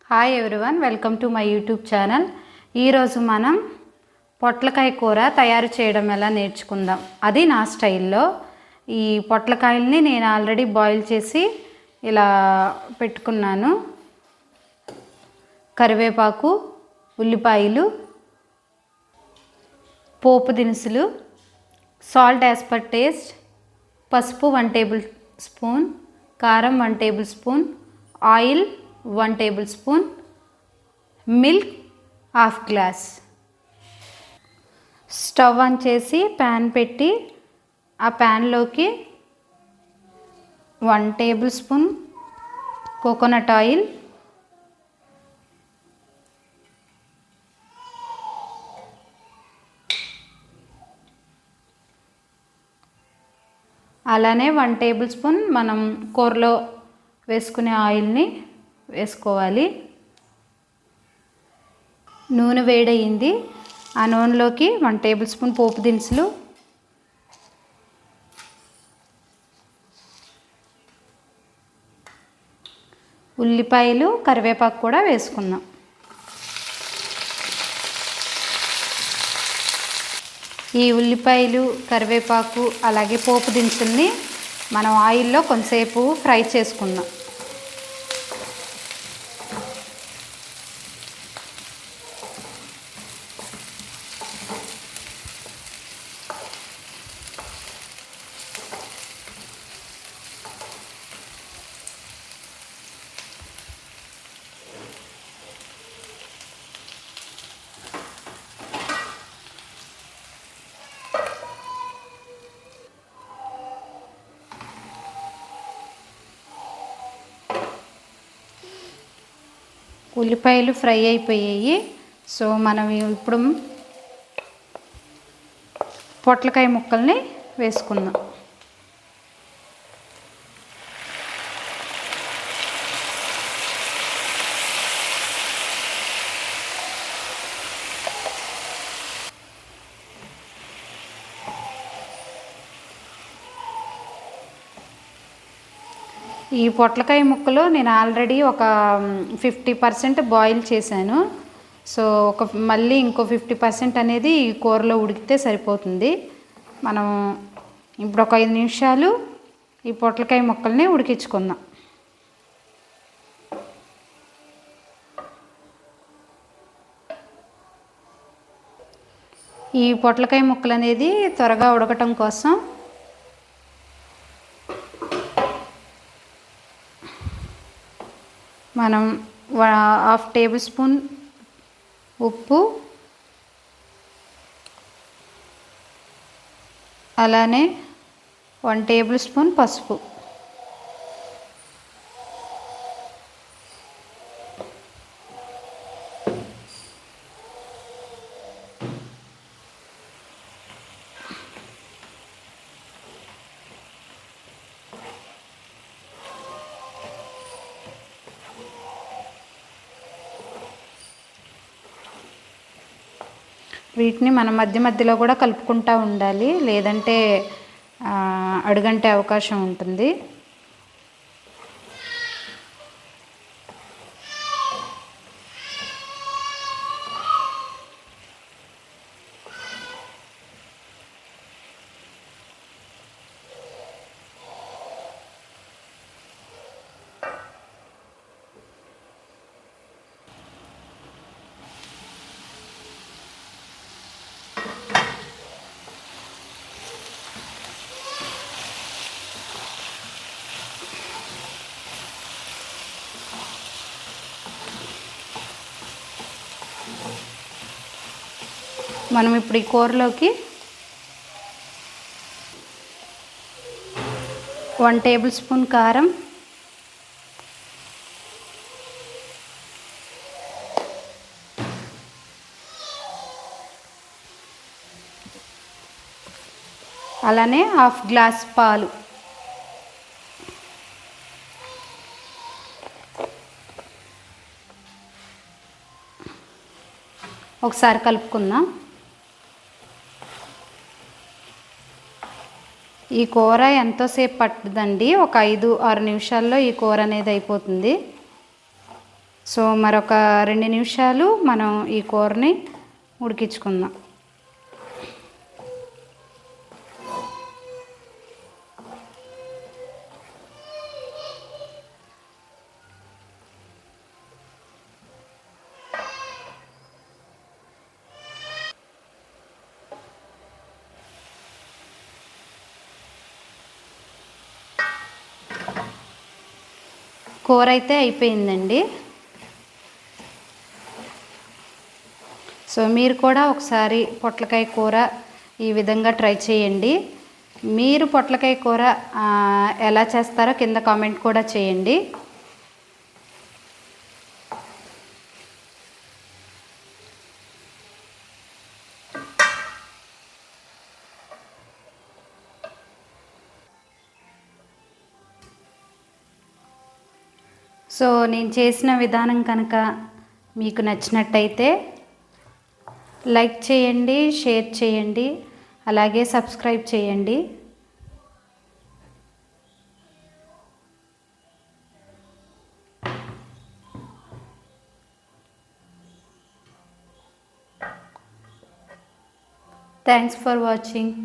Hi everyone, welcome to my YouTube channel. ఈరోజు మనం పొట్లకాయ కూర తయారు చేయడం ఎలా నేర్చుకుందాం. అది నా స్టైల్లో. ఈ పొట్లకాయల్ని నేను ఆల్రెడీ బాయిల్ చేసి ఇలా పెట్టుకున్నాను. కరివేపాకు, ఉల్లిపాయలు, పోపు దినుసులు, సాల్ట్ యాజ్ పర్ టేస్ట్, పసుపు 1 టేబుల్ స్పూన్, కారం 1 table spoon, oil 1 table spoon, milk ½ glass. Stove on చేసి ప్యాన్ పెట్టి ఆ ప్యాన్లోకి 1 టేబుల్ స్పూన్ కోకోనట్ ఆయిల్, అలానే 1 టేబుల్ స్పూన్ మనం కూరలో వేసుకునే ఆయిల్ని వేసుకోవాలి. నూనె వేడయింది. ఆ నూనెలోకి 1 టేబుల్ స్పూన్ పోపు దినుసులు, ఉల్లిపాయలు, కరివేపాకు కూడా వేసుకుందాం. ఈ ఉల్లిపాయలు, కరివేపాకు అలాగే పోపు దినుసుల్ని మనం ఆయిల్లో కొంతసేపు ఫ్రై చేసుకుందాం. ఉల్లిపాయలు ఫ్రై అయిపోయాయి. సో మనం ఇప్పుడు పొట్లకాయ ముక్కల్ని వేసుకుందాం. ఈ పొట్లకాయ ముక్కలు నేను ఆల్రెడీ ఒక 50% బాయిల్ చేశాను. సో మళ్ళీ ఇంకో 50% అనేది ఈ కూరలో ఉడికితే సరిపోతుంది. మనం ఇప్పుడు ఒక 5 నిమిషాలు ఈ పొట్లకాయ ముక్కల్ని ఉడికించుకుందాం. ఈ పొట్లకాయ ముక్కలు అనేది త్వరగా ఉడకటం కోసం మనం 1/2 టేబుల్ స్పూన్ ఉప్పు, అలానే 1 టేబుల్ స్పూన్ పసుపు, వీటిని మనం మధ్య మధ్యలో కూడా కలుపుకుంటూ ఉండాలి, లేదంటే అడుగంటే అవకాశం ఉంటుంది. మనం ఇప్పుడు ఈ కూరలోకి 1 టేబుల్ స్పూన్ కారం, అలానే ½ గ్లాస్ పాలు, ఒకసారి కలుపుకుందాం. ఈ కూర ఎంతోసేపు పట్టదండి, ఒక 5-6 నిమిషాల్లో ఈ కూర అనేది అయిపోతుంది. సో మరొక 2 నిమిషాలు మనం ఈ కూరని ఉడికించుకుందాం. కూర అయితే అయిపోయిందండి. సో మీరు కూడా ఒకసారి పొట్లకాయ కూర ఈ విధంగా ట్రై చేయండి. మీరు పొట్లకాయ కూర ఎలా చేస్తారో కింద కామెంట్ కూడా చేయండి. సో నేను చేసిన విధానం కనుక మీకు నచ్చినట్టయితే లైక్ చేయండి, షేర్ చేయండి, అలాగే సబ్స్క్రైబ్ చేయండి. Thanks for watching.